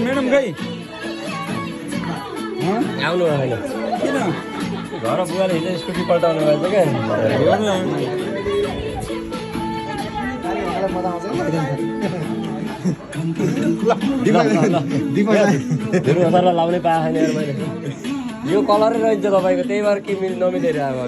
madam खै आउनु होइन किन घर बुवाले हिजो स्कुटी पल्टाउनु भएछ क्या लाउने पाएको छैन मैले यो कलरै रहन्छ तपाईँको त्यही भएर के नमिलेर आएको